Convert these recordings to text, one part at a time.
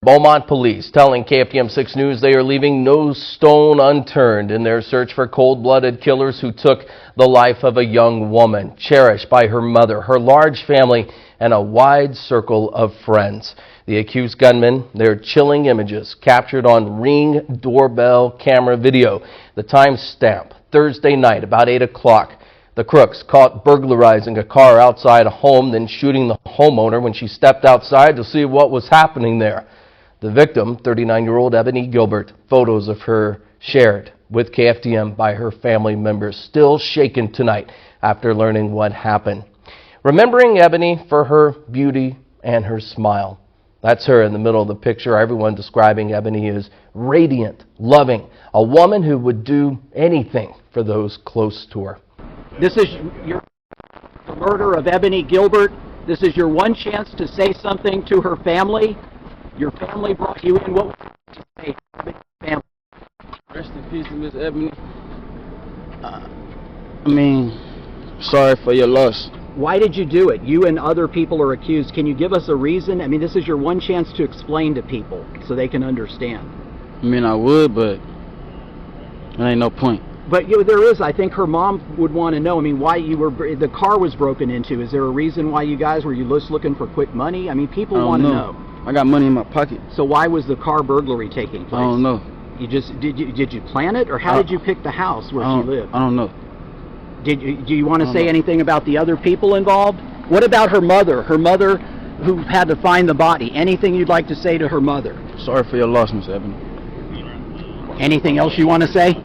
Beaumont police telling KFDM 6 News they are leaving no stone unturned in their search for cold-blooded killers who took the life of a young woman, cherished by her mother, her large family, and a wide circle of friends. The accused gunmen, their chilling images captured on Ring doorbell camera video. The time stamp, Thursday night, about 8 o'clock. The crooks caught burglarizing a car outside a home, then shooting the homeowner when she stepped outside to see what was happening there. The victim, 39-year-old Ebonie Gilbert, photos of her shared with KFDM by her family members, still shaken tonight after learning what happened. Remembering Ebonie for her beauty and her smile. That's her in the middle of the picture. Everyone describing Ebonie as radiant, loving, a woman who would do anything for those close to her. This is the murder of Ebonie Gilbert. This is your one chance to say something to her family. Your family brought you in. What would you say to your family? Rest in peace, Miss Ebonie. Sorry for your loss. Why did you do it? You and other people are accused. Can you give us a reason? This is your one chance to explain to people so they can understand. I would, but there ain't no point. But there is. I think her mom would want to know. Why the car was broken into. Is there a reason why you guys were just looking for quick money? People want to know. I got money in my pocket. So why was the car burglary taking place? I don't know. Did you plan it, or how did you pick the house where she lived? I don't know. Do you want to say anything about the other people involved? What about her mother? Her mother, who had to find the body. Anything you'd like to say to her mother? Sorry for your loss, Miss Ebonie. Anything else you want to say?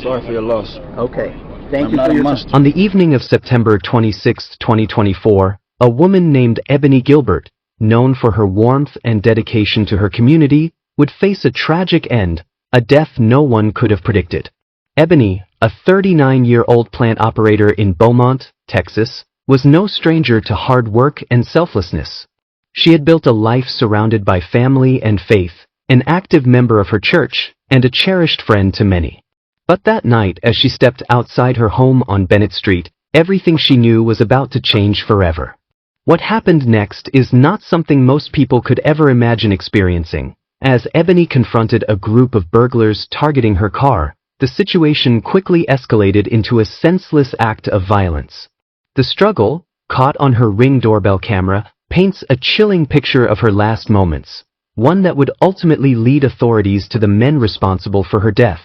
Sorry for your loss. Okay. Thank you for your time. On the evening of September 26, 2024, a woman named Ebonie Gilbert, known for her warmth and dedication to her community, would face a tragic end, a death no one could have predicted. Ebonie, a 39-year-old plant operator in Beaumont, Texas, was no stranger to hard work and selflessness. She had built a life surrounded by family and faith, an active member of her church, and a cherished friend to many. But that night, as she stepped outside her home on Bennett Street, everything she knew was about to change forever. What happened next is not something most people could ever imagine experiencing. As Ebonie confronted a group of burglars targeting her car, the situation quickly escalated into a senseless act of violence. The struggle, caught on her Ring doorbell camera, paints a chilling picture of her last moments, one that would ultimately lead authorities to the men responsible for her death.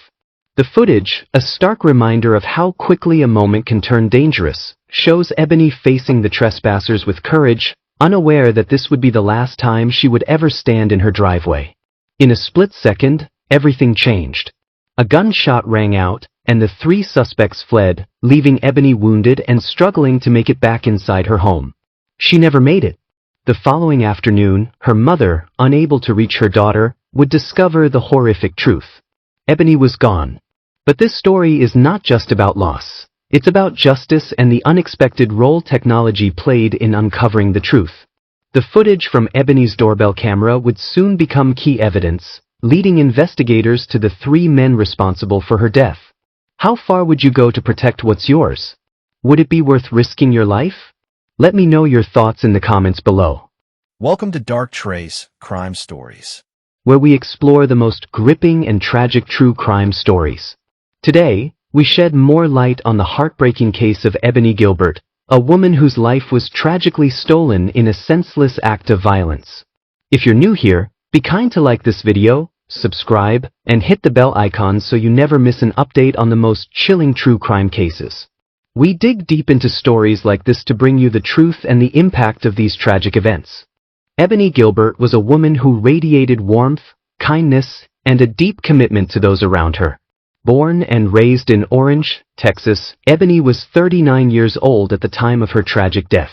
The footage, a stark reminder of how quickly a moment can turn dangerous, shows Ebonie facing the trespassers with courage, unaware that this would be the last time she would ever stand in her driveway. In a split second, everything changed. A gunshot rang out, and the three suspects fled, leaving Ebonie wounded and struggling to make it back inside her home. She never made it. The following afternoon, her mother, unable to reach her daughter, would discover the horrific truth. Ebonie was gone. But this story is not just about loss. It's about justice and the unexpected role technology played in uncovering the truth. The footage from Ebonie's doorbell camera would soon become key evidence, leading investigators to the three men responsible for her death. How far would you go to protect what's yours? Would it be worth risking your life? Let me know your thoughts in the comments below. Welcome to Dark Trace Crime Stories, where we explore the most gripping and tragic true crime stories. Today, we shed more light on the heartbreaking case of Ebonie Gilbert, a woman whose life was tragically stolen in a senseless act of violence. If you're new here, be kind to like this video, subscribe, and hit the bell icon so you never miss an update on the most chilling true crime cases. We dig deep into stories like this to bring you the truth and the impact of these tragic events. Ebonie Gilbert was a woman who radiated warmth, kindness, and a deep commitment to those around her. Born and raised in Orange, Texas, Ebonie was 39 years old at the time of her tragic death.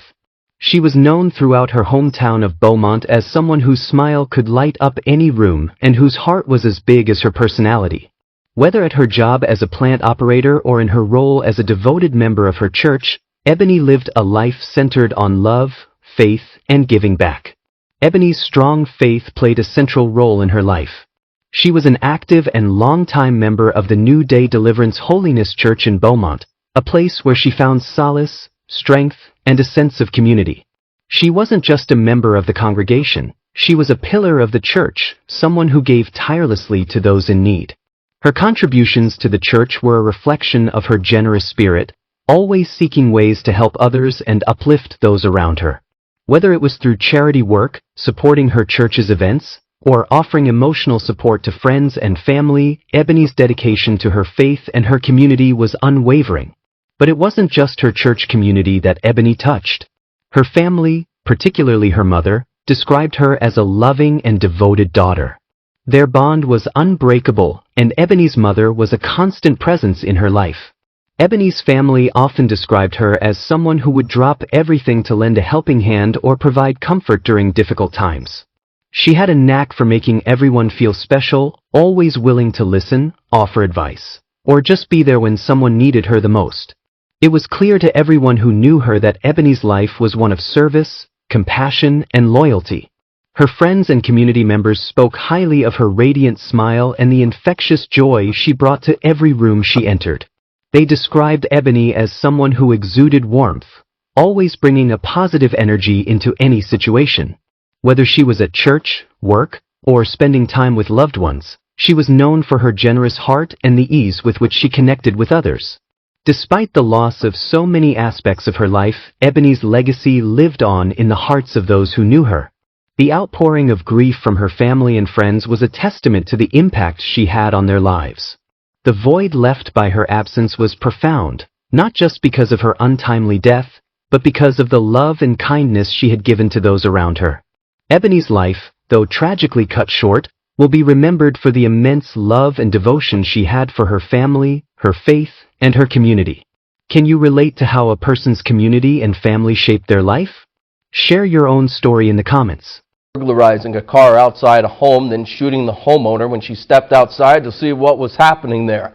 She was known throughout her hometown of Beaumont as someone whose smile could light up any room and whose heart was as big as her personality. Whether at her job as a plant operator or in her role as a devoted member of her church, Ebonie lived a life centered on love, faith, and giving back. Ebonie's strong faith played a central role in her life. She was an active and long-time member of the New Day Deliverance Holiness Church in Beaumont, a place where she found solace, strength, and a sense of community. She wasn't just a member of the congregation. She was a pillar of the church, someone who gave tirelessly to those in need. Her contributions to the church were a reflection of her generous spirit, always seeking ways to help others and uplift those around her. Whether it was through charity work, supporting her church's events, or offering emotional support to friends and family, Ebonie's dedication to her faith and her community was unwavering. But it wasn't just her church community that Ebonie touched. Her family, particularly her mother, described her as a loving and devoted daughter. Their bond was unbreakable, and Ebonie's mother was a constant presence in her life. Ebonie's family often described her as someone who would drop everything to lend a helping hand or provide comfort during difficult times. She had a knack for making everyone feel special, always willing to listen, offer advice, or just be there when someone needed her the most. It was clear to everyone who knew her that Ebonie's life was one of service, compassion, and loyalty. Her friends and community members spoke highly of her radiant smile and the infectious joy she brought to every room she entered. They described Ebonie as someone who exuded warmth, always bringing a positive energy into any situation. Whether she was at church, work, or spending time with loved ones, she was known for her generous heart and the ease with which she connected with others. Despite the loss of so many aspects of her life, Ebonie's legacy lived on in the hearts of those who knew her. The outpouring of grief from her family and friends was a testament to the impact she had on their lives. The void left by her absence was profound, not just because of her untimely death, but because of the love and kindness she had given to those around her. Ebonie's life, though tragically cut short, will be remembered for the immense love and devotion she had for her family, her faith, and her community. Can you relate to how a person's community and family shaped their life? Share your own story in the comments. Burglarizing a car outside a home, then shooting the homeowner when she stepped outside to see what was happening there.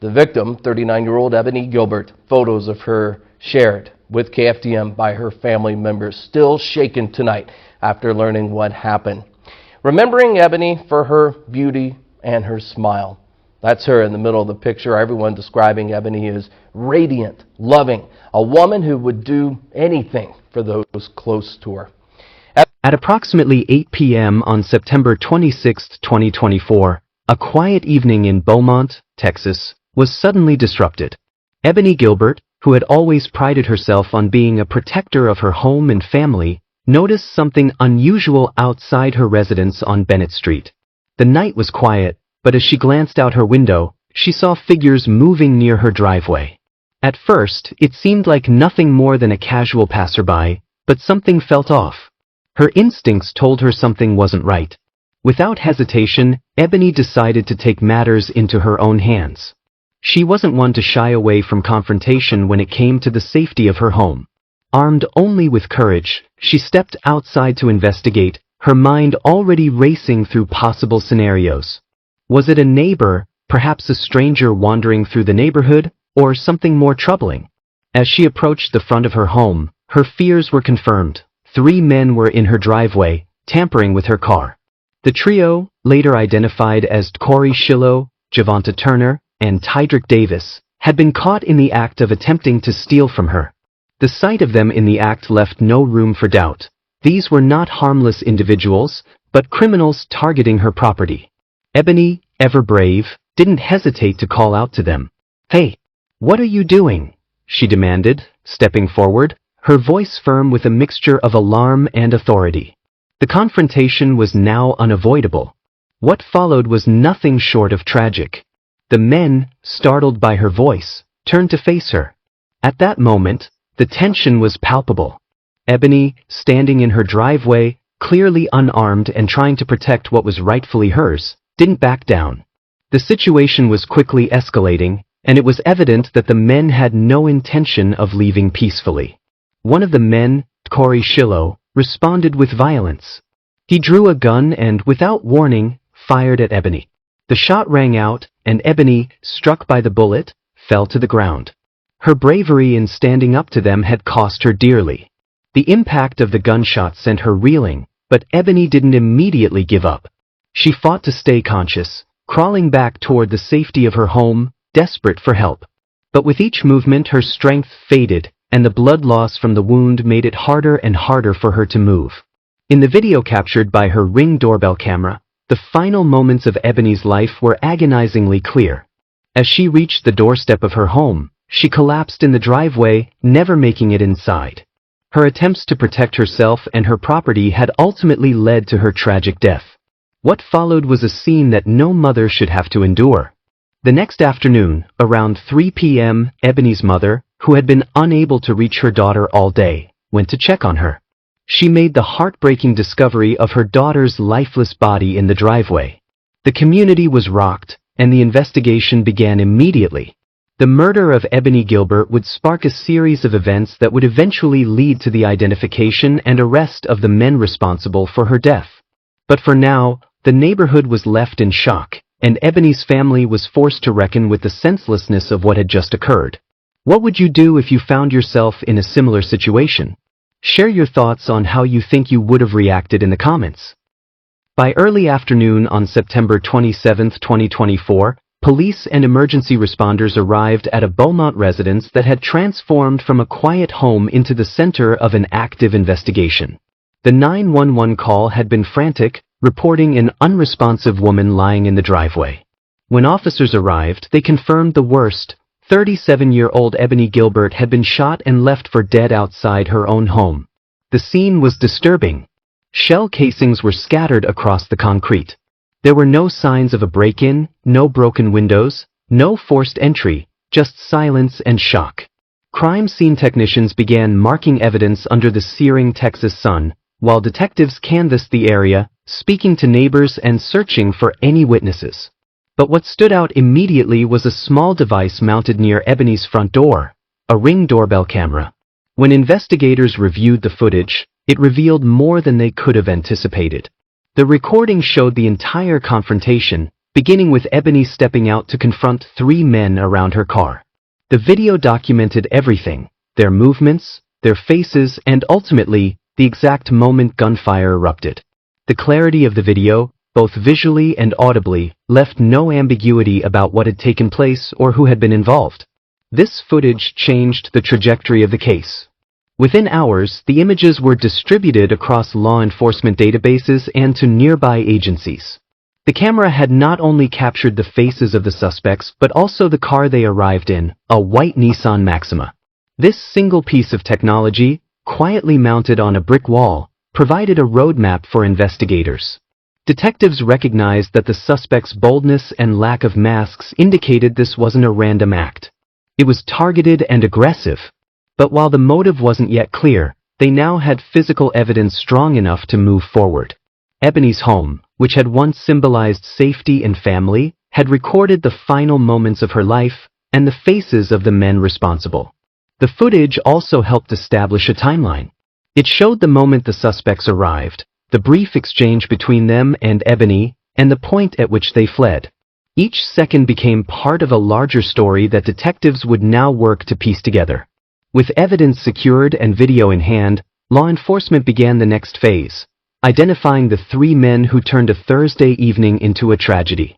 The victim, 39-year-old Ebonie Gilbert, photos of her shared with KFDM by her family members, still shaken tonight after learning what happened. Remembering Ebonie for her beauty and her smile. That's her in the middle of the picture. Everyone describing Ebonie as radiant, loving, a woman who would do anything for those close to her. At approximately 8 p.m. on September 26, 2024, a quiet evening in Beaumont, Texas, was suddenly disrupted. Ebonie Gilbert, who had always prided herself on being a protector of her home and family, noticed something unusual outside her residence on Bennett Street. The night was quiet, but as she glanced out her window, she saw figures moving near her driveway. At first, it seemed like nothing more than a casual passerby, but something felt off. Her instincts told her something wasn't right. Without hesitation, Ebonie decided to take matters into her own hands. She wasn't one to shy away from confrontation when it came to the safety of her home. Armed only with courage, she stepped outside to investigate, her mind already racing through possible scenarios. Was it a neighbor, perhaps a stranger wandering through the neighborhood, or something more troubling? As she approached the front of her home, her fears were confirmed. 3 men were in her driveway, tampering with her car. The trio, later identified as Corey Shillow, Javonta Turner, and Tydrick Davis, had been caught in the act of attempting to steal from her. The sight of them in the act left no room for doubt. These were not harmless individuals, but criminals targeting her property. Ebonie, ever brave, didn't hesitate to call out to them. "Hey, what are you doing?" she demanded, stepping forward, her voice firm with a mixture of alarm and authority. The confrontation was now unavoidable. What followed was nothing short of tragic. The men, startled by her voice, turned to face her. At that moment, the tension was palpable. Ebonie, standing in her driveway, clearly unarmed and trying to protect what was rightfully hers, didn't back down. The situation was quickly escalating, and it was evident that the men had no intention of leaving peacefully. One of the men, Corey Shillow, responded with violence. He drew a gun and, without warning, fired at Ebonie. The shot rang out, and Ebonie, struck by the bullet, fell to the ground. Her bravery in standing up to them had cost her dearly. The impact of the gunshot sent her reeling, but Ebonie didn't immediately give up. She fought to stay conscious, crawling back toward the safety of her home, desperate for help. But with each movement her strength faded, and the blood loss from the wound made it harder and harder for her to move. In the video captured by her Ring doorbell camera, the final moments of Ebonie's life were agonizingly clear. As she reached the doorstep of her home, she collapsed in the driveway, never making it inside. Her attempts to protect herself and her property had ultimately led to her tragic death. What followed was a scene that no mother should have to endure. The next afternoon, around 3 p.m., Ebonie's mother, who had been unable to reach her daughter all day, went to check on her. She made the heartbreaking discovery of her daughter's lifeless body in the driveway. The community was rocked, and the investigation began immediately. The murder of Ebonie Gilbert would spark a series of events that would eventually lead to the identification and arrest of the men responsible for her death. But for now, the neighborhood was left in shock, and Ebonie's family was forced to reckon with the senselessness of what had just occurred. What would you do if you found yourself in a similar situation? Share your thoughts on how you think you would have reacted in the comments. By early afternoon on September 27, 2024, police and emergency responders arrived at a Beaumont residence that had transformed from a quiet home into the center of an active investigation. The 911 call had been frantic, reporting an unresponsive woman lying in the driveway. When officers arrived, they confirmed the worst. 37-year-old Ebonie Gilbert had been shot and left for dead outside her own home. The scene was disturbing. Shell casings were scattered across the concrete. There were no signs of a break-in, no broken windows, no forced entry, just silence and shock. Crime scene technicians began marking evidence under the searing Texas sun, while detectives canvassed the area, speaking to neighbors and searching for any witnesses. But what stood out immediately was a small device mounted near Ebonie's front door, a Ring doorbell camera. When investigators reviewed the footage, it revealed more than they could have anticipated. The recording showed the entire confrontation, beginning with Ebonie stepping out to confront 3 men around her car. The video documented everything: their movements, their faces, and ultimately, the exact moment gunfire erupted. The clarity of the video, both visually and audibly, left no ambiguity about what had taken place or who had been involved. This footage changed the trajectory of the case. Within hours, the images were distributed across law enforcement databases and to nearby agencies. The camera had not only captured the faces of the suspects but also the car they arrived in, a white Nissan Maxima. This single piece of technology, quietly mounted on a brick wall, provided a roadmap for investigators. Detectives recognized that the suspect's boldness and lack of masks indicated this wasn't a random act. It was targeted and aggressive. But while the motive wasn't yet clear, they now had physical evidence strong enough to move forward. Ebonie's home, which had once symbolized safety and family, had recorded the final moments of her life and the faces of the men responsible. The footage also helped establish a timeline. It showed the moment the suspects arrived, the brief exchange between them and Ebonie, and the point at which they fled. Each second became part of a larger story that detectives would now work to piece together. With evidence secured and video in hand, law enforcement began the next phase, identifying the 3 men who turned a Thursday evening into a tragedy.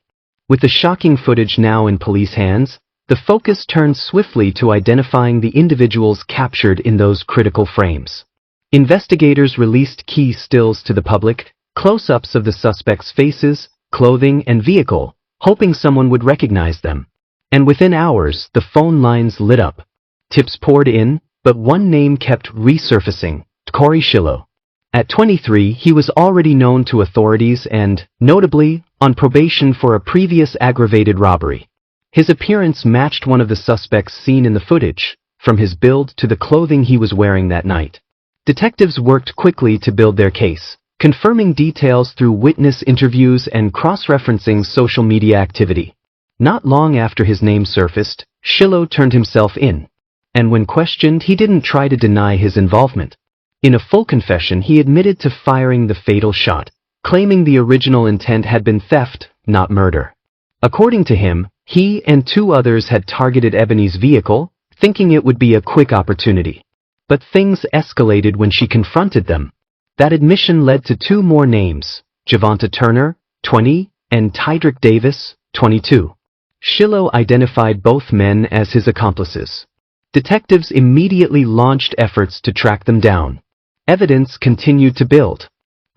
With the shocking footage now in police hands, the focus turned swiftly to identifying the individuals captured in those critical frames. Investigators released key stills to the public, close-ups of the suspects' faces, clothing, and vehicle, hoping someone would recognize them. And within hours, the phone lines lit up. Tips poured in, but one name kept resurfacing: Corey Shillow. At 23, he was already known to authorities and, notably, on probation for a previous aggravated robbery. His appearance matched one of the suspects seen in the footage, from his build to the clothing he was wearing that night. Detectives worked quickly to build their case, confirming details through witness interviews and cross-referencing social media activity. Not long after his name surfaced, Shillow turned himself in. And when questioned, he didn't try to deny his involvement. In a full confession, he admitted to firing the fatal shot, claiming the original intent had been theft, not murder. According to him, he and 2 others had targeted Ebonie's vehicle, thinking it would be a quick opportunity. But things escalated when she confronted them. That admission led to 2 more names: Javonta Turner, 20, and Tydrick Davis, 22. Shillow identified both men as his accomplices. Detectives immediately launched efforts to track them down. Evidence continued to build.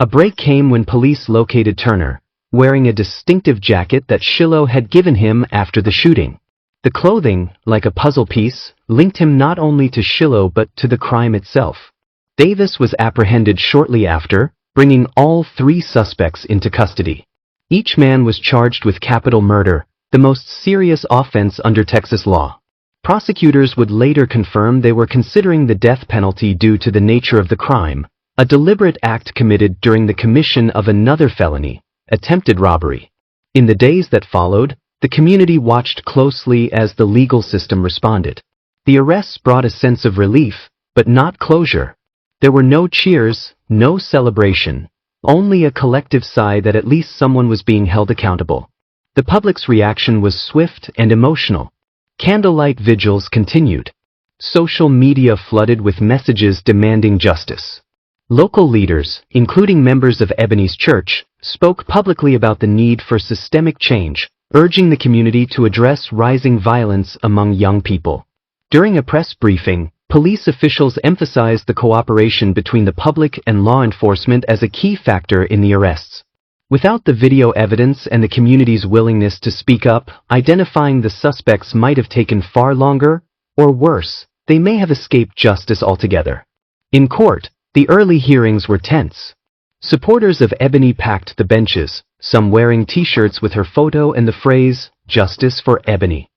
A break came when police located Turner, wearing a distinctive jacket that Shiloh had given him after the shooting. The clothing, like a puzzle piece, linked him not only to Shiloh but to the crime itself. Davis was apprehended shortly after, bringing all 3 suspects into custody. Each man was charged with capital murder, the most serious offense under Texas law. Prosecutors would later confirm they were considering the death penalty due to the nature of the crime, a deliberate act committed during the commission of another felony, attempted robbery. In the days that followed, the community watched closely as the legal system responded. The arrests brought a sense of relief, but not closure. There were no cheers, no celebration, only a collective sigh that at least someone was being held accountable. The public's reaction was swift and emotional. Candlelight vigils continued. Social media flooded with messages demanding justice. Local leaders, including members of Ebonie's church, spoke publicly about the need for systemic change, urging the community to address rising violence among young people. During a press briefing, police officials emphasized the cooperation between the public and law enforcement as a key factor in the arrests. Without the video evidence and the community's willingness to speak up, identifying the suspects might have taken far longer, or worse, they may have escaped justice altogether. In court, the early hearings were tense. Supporters of Ebonie packed the benches, some wearing t-shirts with her photo and the phrase, "Justice for Ebonie."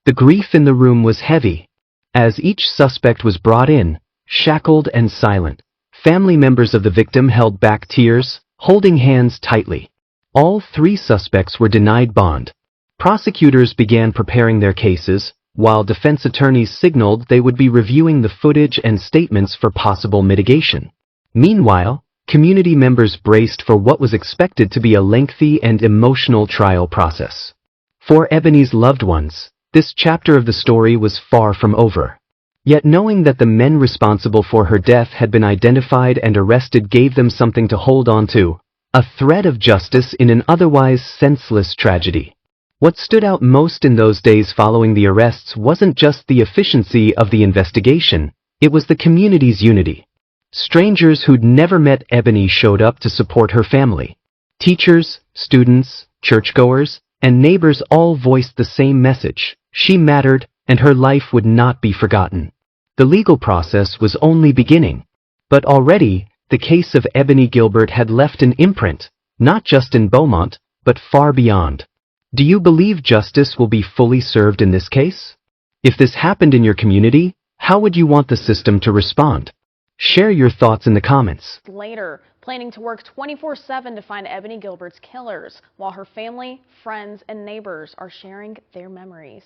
The grief in the room was heavy. As each suspect was brought in, shackled and silent, family members of the victim held back tears, holding hands tightly. All 3 suspects were denied bond. Prosecutors began preparing their cases, while defense attorneys signaled they would be reviewing the footage and statements for possible mitigation. Meanwhile, community members braced for what was expected to be a lengthy and emotional trial process. For Ebonie's loved ones, this chapter of the story was far from over. Yet knowing that the men responsible for her death had been identified and arrested gave them something to hold on to, a thread of justice in an otherwise senseless tragedy. What stood out most in those days following the arrests wasn't just the efficiency of the investigation, it was the community's unity. Strangers who'd never met Ebonie showed up to support her family. Teachers, students, churchgoers, and neighbors all voiced the same message: she mattered, and her life would not be forgotten. The legal process was only beginning, but already, the case of Ebonie Gilbert had left an imprint, not just in Beaumont, but far beyond. Do you believe justice will be fully served in this case? If this happened in your community, how would you want the system to respond? Share your thoughts in the comments. Later, planning to work 24/7 to find Ebonie Gilbert's killers, while her family, friends, and neighbors are sharing their memories.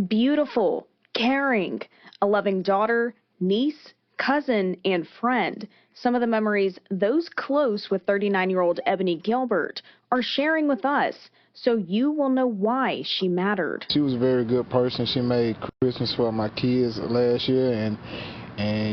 Beautiful, caring, a loving daughter, niece, cousin, and friend. Some of the memories those close with 39-year-old Ebonie Gilbert are sharing with us, so you will know why she mattered. She was a very good person. She made Christmas for my kids last year, and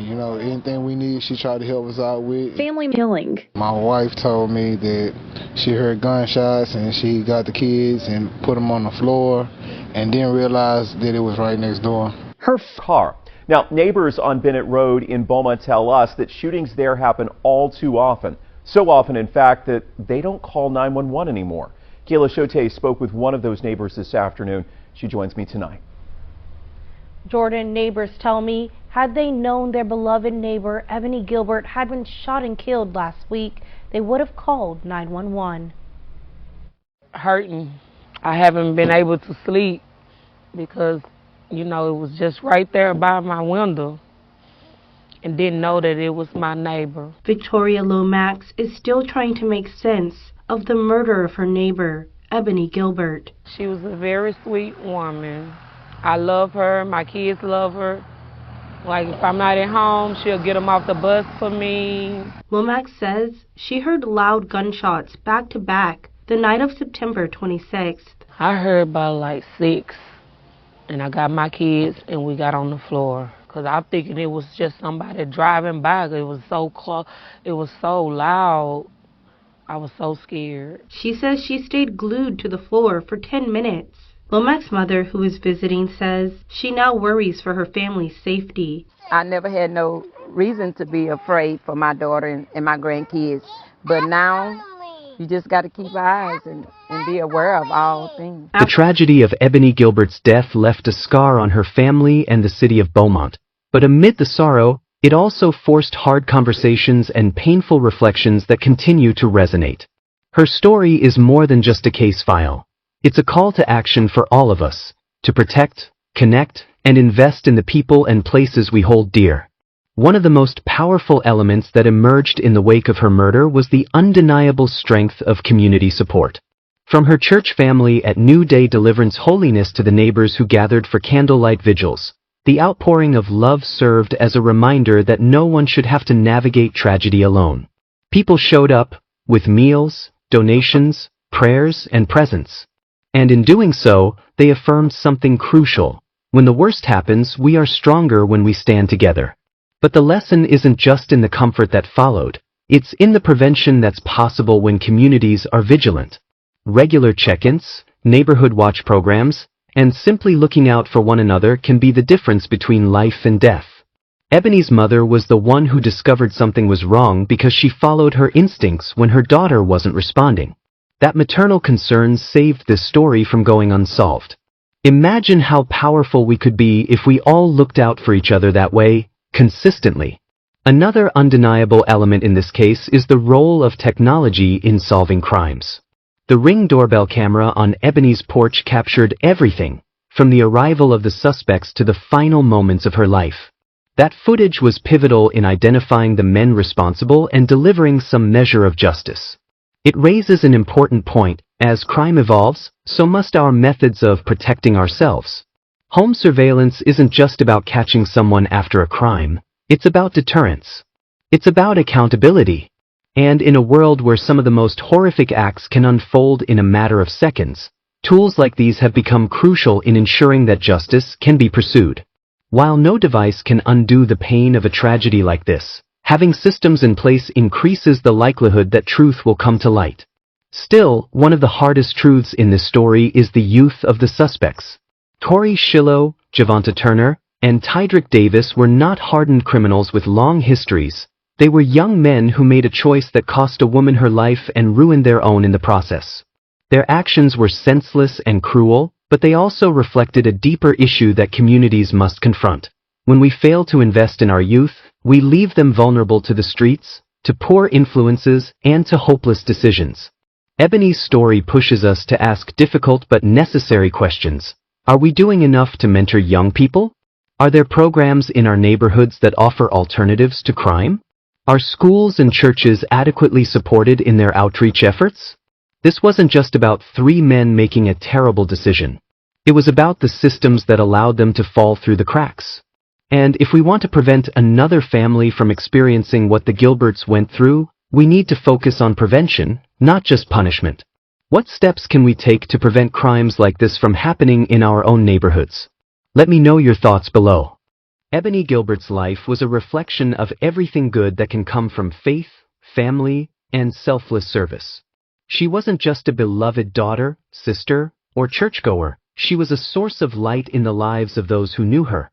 you know, anything we need, she tried to help us out with. Family healing. My wife told me that she heard gunshots and she got the kids and put them on the floor and didn't realize that it was right next door. Her car. Now, neighbors on Bennett Road in Beaumont tell us that shootings there happen all too often. So often, in fact, that they don't call 911 anymore. Kayla Chote spoke with one of those neighbors this afternoon. She joins me tonight. Jordan, neighbors tell me, had they known their beloved neighbor Ebonie Gilbert had been shot and killed last week, they would have called 911. Hurting. I haven't been able to sleep because, you know, it was just right there by my window and didn't know that it was my neighbor. Victoria Lomax is still trying to make sense of the murder of her neighbor, Ebonie Gilbert. She was a very sweet woman. I love her. My kids love her. Like, if I'm not at home, she'll get them off the bus for me. Lomax says she heard loud gunshots back to back the night of September 26th. I heard about like 6, and I got my kids, and we got on the floor. Because I'm thinking it was just somebody driving by. It was so close. It was so loud. I was so scared. She says she stayed glued to the floor for 10 minutes. Lomax's mother, who is visiting, says she now worries for her family's safety. I never had no reason to be afraid for my daughter and my grandkids, But now, you just got to keep our eyes and be aware of all things. The tragedy of Ebonie Gilbert's death left a scar on her family and the city of Beaumont. But amid the sorrow, it also forced hard conversations and painful reflections that continue to resonate. Her story is more than just a case file. It's a call to action for all of us, to protect, connect, and invest in the people and places we hold dear. One of the most powerful elements that emerged in the wake of her murder was the undeniable strength of community support. From her church family at New Day Deliverance Holiness to the neighbors who gathered for candlelight vigils, the outpouring of love served as a reminder that no one should have to navigate tragedy alone. People showed up with meals, donations, prayers, and presents. And in doing so, they affirmed something crucial. When the worst happens, we are stronger when we stand together. But the lesson isn't just in the comfort that followed. It's in the prevention that's possible when communities are vigilant. Regular check-ins, neighborhood watch programs, and simply looking out for one another can be the difference between life and death. Ebonie's mother was the one who discovered something was wrong because she followed her instincts when her daughter wasn't responding. That maternal concern saved this story from going unsolved. Imagine how powerful we could be if we all looked out for each other that way, consistently. Another undeniable element in this case is the role of technology in solving crimes. The Ring doorbell camera on Ebonie's porch captured everything, from the arrival of the suspects to the final moments of her life. That footage was pivotal in identifying the men responsible and delivering some measure of justice. It raises an important point. As crime evolves, so must our methods of protecting ourselves. Home surveillance isn't just about catching someone after a crime. It's about deterrence. It's about accountability. And in a world where some of the most horrific acts can unfold in a matter of seconds, tools like these have become crucial in ensuring that justice can be pursued. While no device can undo the pain of a tragedy like this, having systems in place increases the likelihood that truth will come to light. Still, one of the hardest truths in this story is the youth of the suspects. Corey Shillow, Javonta Turner, and Tydrick Davis were not hardened criminals with long histories. They were young men who made a choice that cost a woman her life and ruined their own in the process. Their actions were senseless and cruel, but they also reflected a deeper issue that communities must confront. When we fail to invest in our youth, we leave them vulnerable to the streets, to poor influences, and to hopeless decisions. Ebonie's story pushes us to ask difficult but necessary questions. Are we doing enough to mentor young people? Are there programs in our neighborhoods that offer alternatives to crime? Are schools and churches adequately supported in their outreach efforts? This wasn't just about three men making a terrible decision. It was about the systems that allowed them to fall through the cracks. And if we want to prevent another family from experiencing what the Gilberts went through, we need to focus on prevention, not just punishment. What steps can we take to prevent crimes like this from happening in our own neighborhoods? Let me know your thoughts below. Ebonie Gilbert's life was a reflection of everything good that can come from faith, family, and selfless service. She wasn't just a beloved daughter, sister, or churchgoer. She was a source of light in the lives of those who knew her.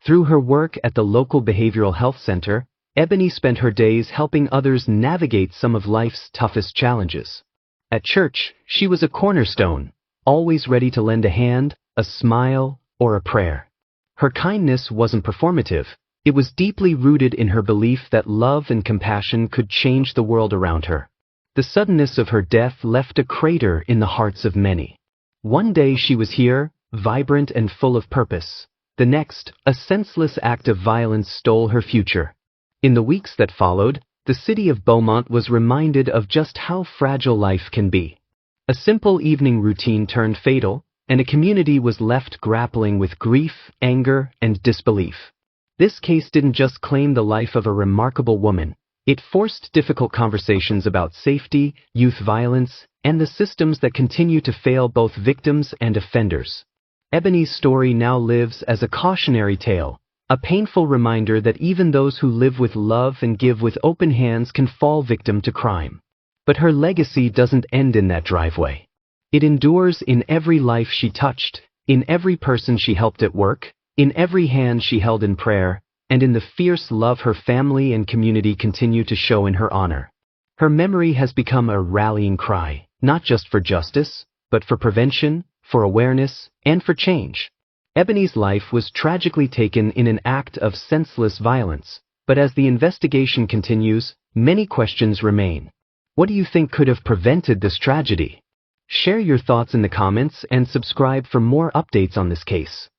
Through her work at the local behavioral health center, Ebonie spent her days helping others navigate some of life's toughest challenges. At church, she was a cornerstone, always ready to lend a hand, a smile, or a prayer. Her kindness wasn't performative. It was deeply rooted in her belief that love and compassion could change the world around her. The suddenness of her death left a crater in the hearts of many. One day she was here, vibrant and full of purpose. The next, a senseless act of violence stole her future. In the weeks that followed, the city of Beaumont was reminded of just how fragile life can be. A simple evening routine turned fatal, and a community was left grappling with grief, anger, and disbelief. This case didn't just claim the life of a remarkable woman. It forced difficult conversations about safety, youth violence, and the systems that continue to fail both victims and offenders. Ebonie's story now lives as a cautionary tale, a painful reminder that even those who live with love and give with open hands can fall victim to crime. But her legacy doesn't end in that driveway. It endures in every life she touched, in every person she helped at work, in every hand she held in prayer, and in the fierce love her family and community continue to show in her honor. Her memory has become a rallying cry, not just for justice, but for prevention, for awareness, and for change. Ebonie's life was tragically taken in an act of senseless violence, but as the investigation continues, many questions remain. What do you think could have prevented this tragedy? Share your thoughts in the comments and subscribe for more updates on this case.